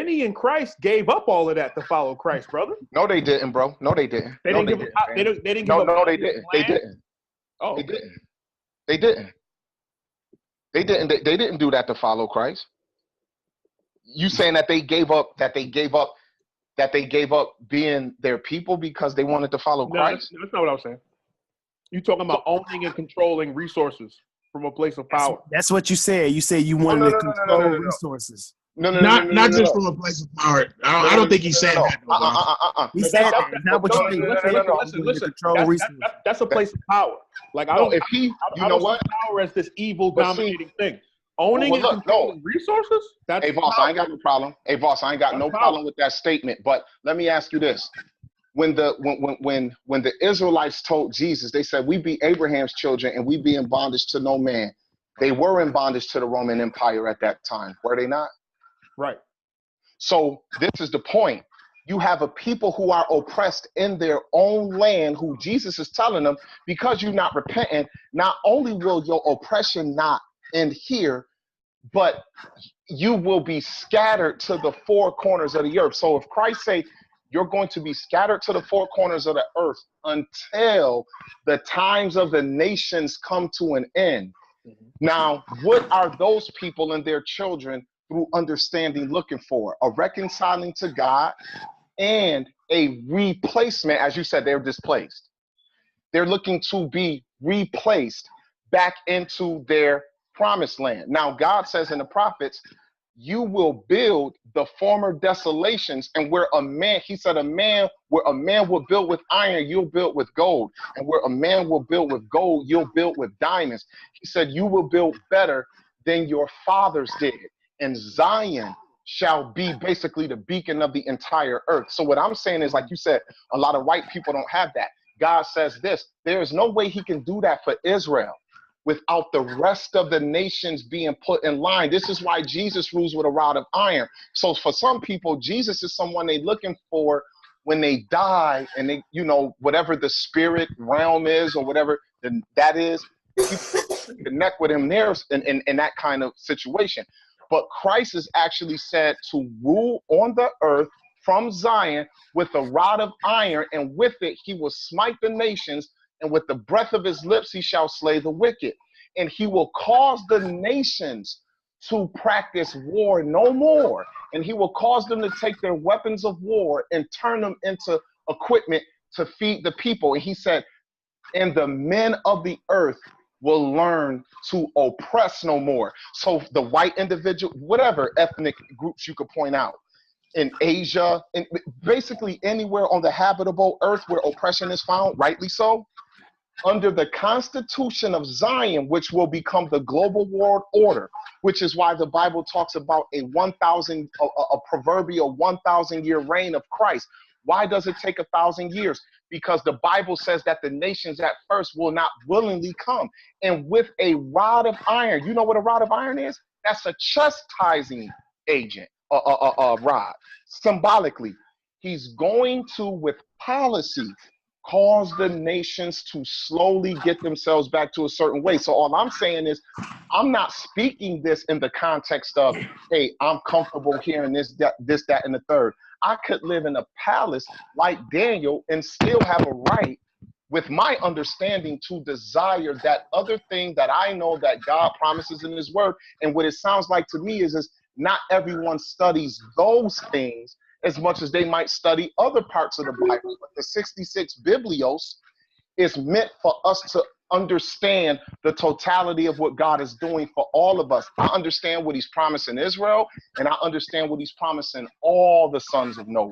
many in Christ gave up all of that to follow Christ, brother. No, they didn't, bro. No, they didn't. They didn't give up. They didn't give up. No, they didn't. They didn't. Oh, they didn't. They didn't. They didn't. They didn't do that to follow Christ. You saying that they gave up? That they gave up being their people because they wanted to follow Christ? No, that's not what I was saying. You talking about owning and controlling resources from a place of power. That's what you said. You said you wanted to control resources. Not just from a place of power. I don't think he said that. He said that. Not what you think. Listen. That's a place of power. Like I don't. If he, you know what? Power as this evil dominating thing. Owning and controlling resources. That's hey, boss, I ain't got no problem. Hey, boss, I ain't got no problem with that statement. But let me ask you this: when the Israelites told Jesus, they said, "We be Abraham's children, and we be in bondage to no man." They were in bondage to the Roman Empire at that time, were they not? Right. So this is the point. You have a people who are oppressed in their own land, who Jesus is telling them, because you're not repentant, not only will your oppression not end here, but you will be scattered to the four corners of the earth. So if Christ say you're going to be scattered to the four corners of the earth until the times of the nations come to an end. Now, what are those people and their children through understanding looking for? A reconciling to God and a replacement. As you said, they're displaced. They're looking to be replaced back into their promised land. Now, God says in the prophets, you will build the former desolations, and where a man, he said, where a man will build with iron, you'll build with gold. And where a man will build with gold, you'll build with diamonds. He said, you will build better than your fathers did. And Zion shall be basically the beacon of the entire earth. So what I'm saying is, like you said, a lot of white people don't have that. God says this: there is no way he can do that for Israel without the rest of the nations being put in line. This is why Jesus rules with a rod of iron. So for some people, Jesus is someone they're looking for when they die, and they, you know, whatever the spirit realm is or whatever that is, you connect with him there in that kind of situation. But Christ is actually said to rule on the earth from Zion with a rod of iron, and with it he will smite the nations, and with the breath of his lips he shall slay the wicked. And he will cause the nations to practice war no more. And he will cause them to take their weapons of war and turn them into equipment to feed the people. And he said, and the men of the earth will learn to oppress no more. So the white individual, whatever ethnic groups you could point out, in Asia, and basically anywhere on the habitable earth where oppression is found, rightly so, under the Constitution of Zion, which will become the global world order, which is why the Bible talks about a proverbial 1,000-year reign of Christ. Why does it take 1,000 years? Because the Bible says that the nations at first will not willingly come. And with a rod of iron, you know what a rod of iron is? That's a chastising agent, rod. Symbolically, he's going to, with policy, cause the nations to slowly get themselves back to a certain way. So all I'm saying is, I'm not speaking this in the context of, hey, I'm comfortable hearing this, that, and the third. I could live in a palace like Daniel and still have a right, with my understanding, to desire that other thing that I know that God promises in his word. And what it sounds like to me is not everyone studies those things as much as they might study other parts of the Bible. But the 66 Biblios is meant for us to understand the totality of what God is doing for all of us. I understand what he's promising Israel, and I understand what he's promising all the sons of Noah.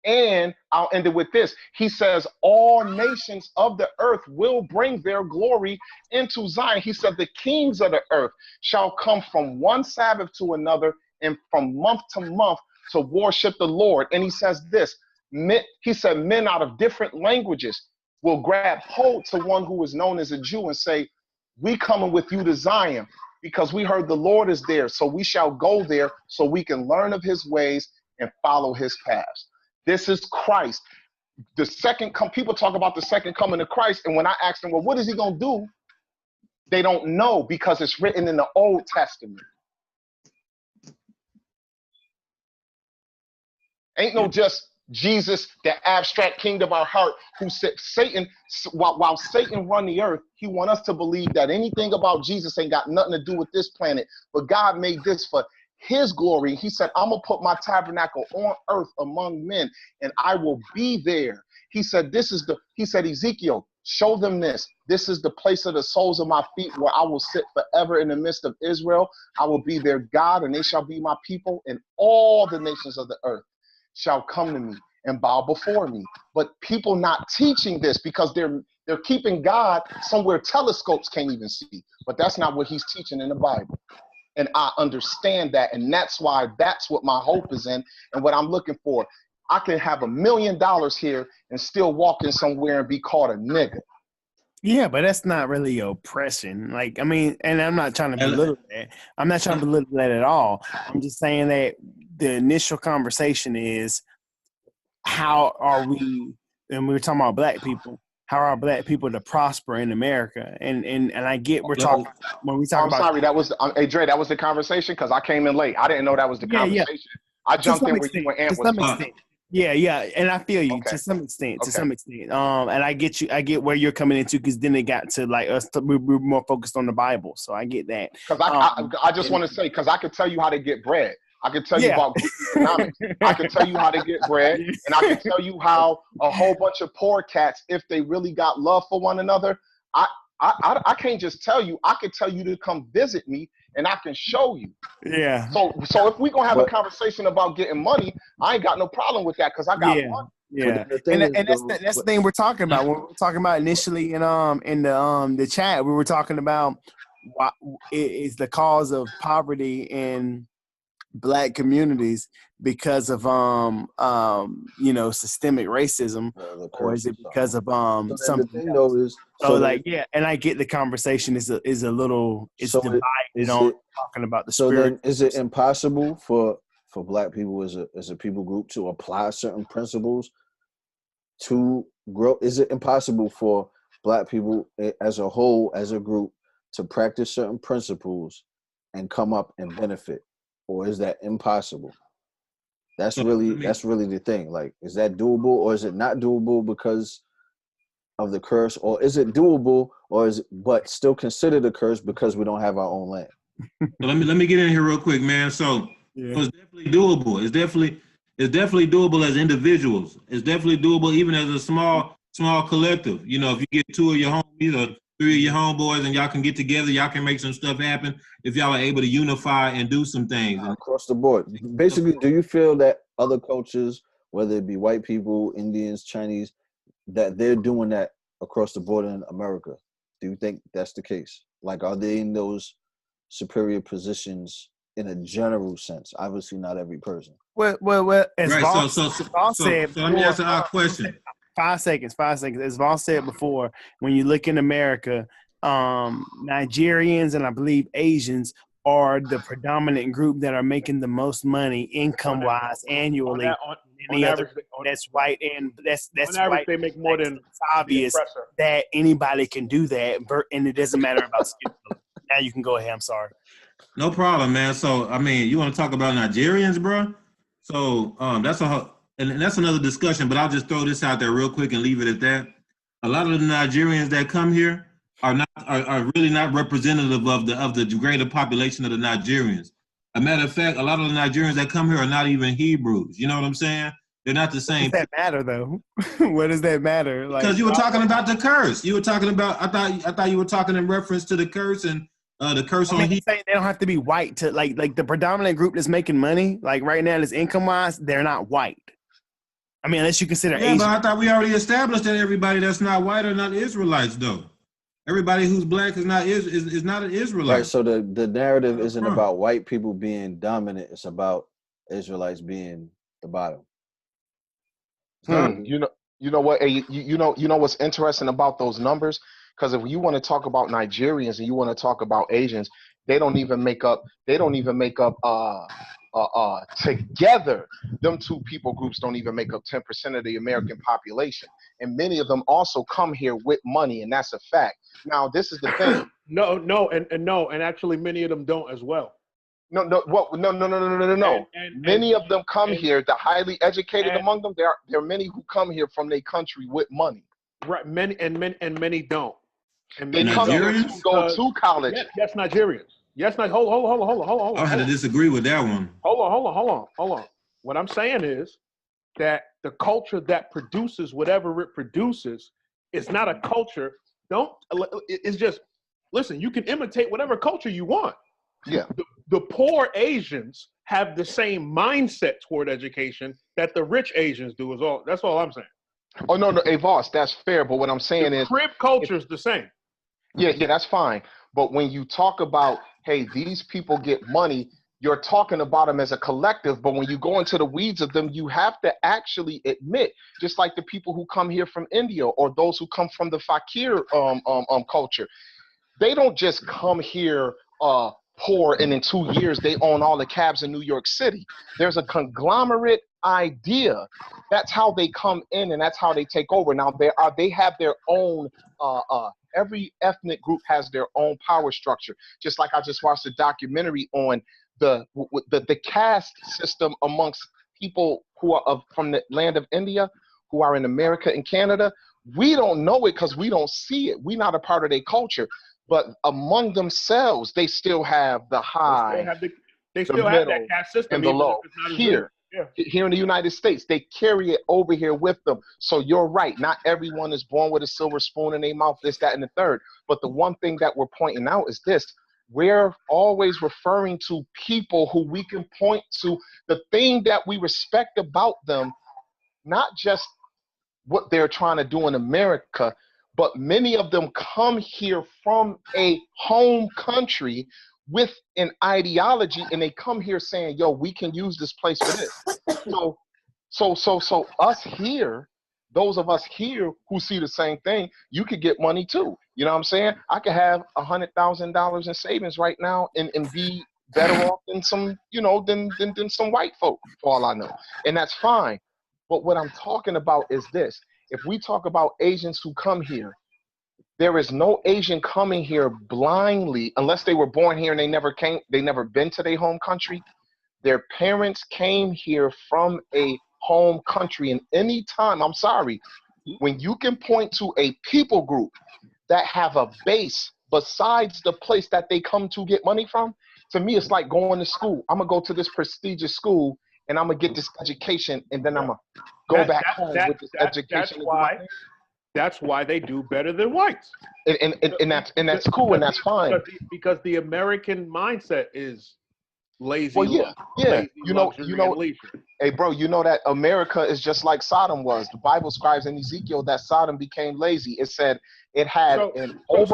And I'll end it with this. He says, all nations of the earth will bring their glory into Zion. He said, the kings of the earth shall come from one Sabbath to another, and from month to month to worship the Lord. And he says this, he said, men out of different languages will grab hold to one who is known as a Jew and say, we coming with you to Zion because we heard the Lord is there. So we shall go there so we can learn of his ways and follow his paths. This is Christ. The second people talk about the second coming of Christ. And when I ask them, well, what is he going to do? They don't know, because it's written in the Old Testament. Ain't no just Jesus, the abstract king of our heart, who said Satan, while Satan run the earth, he want us to believe that anything about Jesus ain't got nothing to do with this planet. But God made this for his glory. He said, I'm going to put my tabernacle on earth among men, and I will be there. He said, Ezekiel, show them this. This is the place of the soles of my feet where I will sit forever in the midst of Israel. I will be their God, and they shall be my people, and all the nations of the earth shall come to me and bow before me. But people not teaching this because they're keeping God somewhere telescopes can't even see. But that's not what he's teaching in the Bible. And I understand that. And that's why that's what my hope is in and what I'm looking for. I can have $1 million here and still walk in somewhere and be called a nigga. Yeah, but that's not really oppression. Like, I mean, and I'm not trying to belittle that. I'm not trying to belittle that at all. I'm just saying that the initial conversation is, how are we, and we were talking about black people, how are black people to prosper in America? And I get we're talking, when we talk about. I'm sorry, that was, hey, Dre, that was the conversation? Because I came in late. I didn't know that was the conversation. Yeah. I jumped in where you and Ant was talking. Yeah, and I feel you to some extent. And I get you. I get where you're coming into, because then it got to like us. We're more focused on the Bible, so I get that. Because I just want to say, because I could tell you how to get bread. I can tell you about economics. I can tell you how to get bread, and I can tell you how a whole bunch of poor cats, if they really got love for one another, I can't just tell you. I can tell you to come visit me, and I can show you. Yeah. So if we're gonna have a conversation about getting money, I ain't got no problem with that, because I got money. Yeah, and that's the thing we're talking about. When we were talking about initially in the chat, we were talking about what is the cause of poverty in Black communities because of systemic racism, or is it because of something else? And I get the conversation is a little divided on talking about the spirit. So then, is it impossible for Black people as a people group to apply certain principles to grow? Is it impossible for Black people as a whole, as a group, to practice certain principles and come up and benefit? Or is that impossible? That's really the thing. Like, is that doable, or is it not doable because of the curse? Or is it doable, but still considered a curse because we don't have our own land? So let me get in here real quick, man. So it's definitely doable. It's definitely doable as individuals. It's definitely doable even as a small collective. You know, if you get 2 of your homies or 3 of your homeboys and y'all can get together, y'all can make some stuff happen if y'all are able to unify and do some things. Across the board. Basically, do you feel that other cultures, whether it be white people, Indians, Chinese, that they're doing that across the board in America? Do you think that's the case? Like, are they in those superior positions in a general sense? Obviously, not every person. Well. As right. Vol said, so let me answer our question. 5 seconds. As Vol said before, when you look in America, Nigerians and I believe Asians are the predominant group that are making the most money income-wise annually. That's white, and that's on average, they make more than. It's obvious that anybody can do that, and it doesn't matter about skin color. Now you can go ahead. I'm sorry. No problem, man. So I mean, you want to talk about Nigerians, bro? So that's another discussion, but I'll just throw this out there real quick and leave it at that. A lot of the Nigerians that come here are really not representative of the greater population of the Nigerians. A matter of fact, a lot of the Nigerians that come here are not even Hebrews. You know what I'm saying? They're not the same. What does that matter, though? What does that matter? Because you were talking about the curse. You were talking about. I thought you were talking in reference to the curse and the curse on Hebrews. They don't have to be white to like the predominant group that's making money. Like right now, that's income wise, they're not white. I mean, unless you consider Asian. But I thought we already established that everybody that's not white are not Israelites, though. Everybody who's Black is not an Israelite. Right. So the narrative isn't about white people being dominant. It's about Israelites being the bottom. You know what? You know what's interesting about those numbers? Because if you want to talk about Nigerians and you want to talk about Asians, they don't even make up together. Them two people groups don't even make up 10% of the American population, and many of them also come here with money, and that's a fact. Now, this is the thing. No, and actually, many of them don't as well. No. What? No. Many of them come here. The highly educated among them, there are many who come here from their country with money. Right. Many don't. And they come here to go to college. Yes, Nigerians. Yes, hold on. I had to disagree with that one. Hold on. What I'm saying is that the culture that produces whatever it produces is not a culture. It's just, listen, you can imitate whatever culture you want. Yeah. The poor Asians have the same mindset toward education that the rich Asians do. That's all I'm saying. Oh, no, hey, Voss, that's fair. But what I'm saying is crib culture is the same. Yeah, that's fine. But when you talk about, hey, these people get money, you're talking about them as a collective. But when you go into the weeds of them, you have to actually admit, just like the people who come here from India or those who come from the fakir culture, they don't just come here poor and in 2 years they own all the cabs in New York City. There's a conglomerate idea. That's how they come in and that's how they take over. Now they have their own every ethnic group has their own power structure. Just like I just watched a documentary on the caste system amongst people who are from the land of India, who are in America and Canada. We don't know it because we don't see it. We're not a part of their culture. But among themselves, they still have the high, they still have that caste system, and the low. Here in the United States, they carry it over here with them. So you're right. Not everyone is born with a silver spoon in their mouth, this, that, and the third. But the one thing that we're pointing out is this. We're always referring to people who we can point to the thing that we respect about them, not just what they're trying to do in America, but many of them come here from a home country with an ideology, and they come here saying, yo, we can use this place for this. So us here, those of us here who see the same thing, you could get money too. You know what I'm saying? I could have $100,000 in savings right now and be better off than some, than some white folk, for all I know. And that's fine. But what I'm talking about is this. If we talk about Asians who come here, there is no Asian coming here blindly unless they were born here and they never been to their home country. Their parents came here from a home country. And any time, I'm sorry, when you can point to a people group that have a base besides the place that they come to get money from, to me, it's like going to school. I'm going to go to this prestigious school and I'm going to get this education and then I'm going to go back home with this education. That's why they do better than whites. And that's cool and that's fine. Because the American mindset is lazy. Well, yeah. Lazy leisure. Hey, bro, you know that America is just like Sodom was. The Bible describes in Ezekiel that Sodom became lazy. It said it had So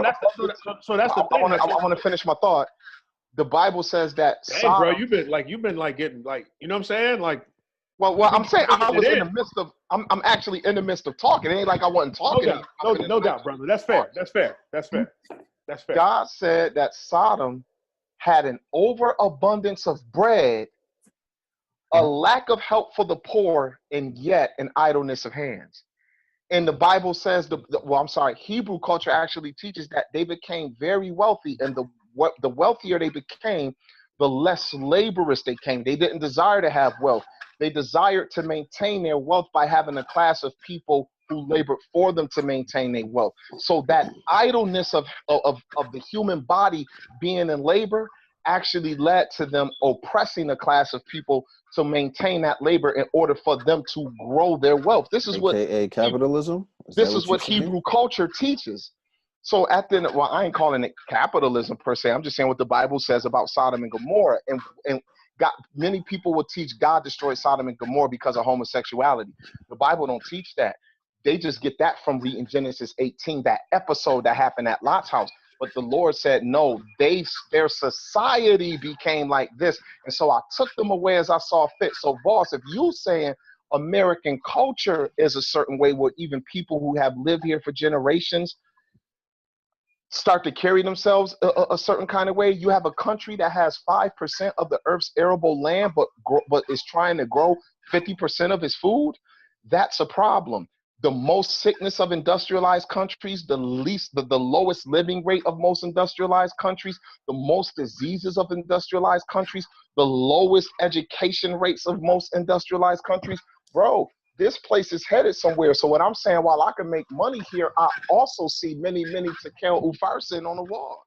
that's the thing. I want to finish my thought. The Bible says that. Hey, bro, you've been getting you know what I'm saying? Like, well, I'm saying I was in the midst of. I'm actually in the midst of talking. It ain't like I wasn't talking. No doubt, brother. That's fair. God said that Sodom had an overabundance of bread, a lack of help for the poor, and yet an idleness of hands. And the Bible says Hebrew culture actually teaches that they became very wealthy, and the wealthier they became, the less laborious they came. They didn't desire to have wealth. They desired to maintain their wealth by having a class of people who labored for them to maintain their wealth. So that idleness of the human body being in labor actually led to them oppressing a class of people to maintain that labor in order for them to grow their wealth. This is what capitalism. This is what Hebrew culture teaches. So at the end, well, I ain't calling it capitalism per se. I'm just saying what the Bible says about Sodom and Gomorrah. And God, many people will teach God destroyed Sodom and Gomorrah because of homosexuality. The Bible don't teach that. They just get that from reading Genesis 18, that episode that happened at Lot's house. But the Lord said, no, their society became like this. And so I took them away as I saw fit. So, boss, if you saying American culture is a certain way where even people who have lived here for generations start to carry themselves a certain kind of way. You have a country that has 5% of the earth's arable land, but is trying to grow 50% of its food. That's a problem. the most sickness of industrialized countries, the lowest living rate of most industrialized countries, the most diseases of industrialized countries, the lowest education rates of most industrialized countries. Bro, this place is headed somewhere. So what I'm saying, while I can make money here, I also see many, many Tekel Ufarsin on the wall.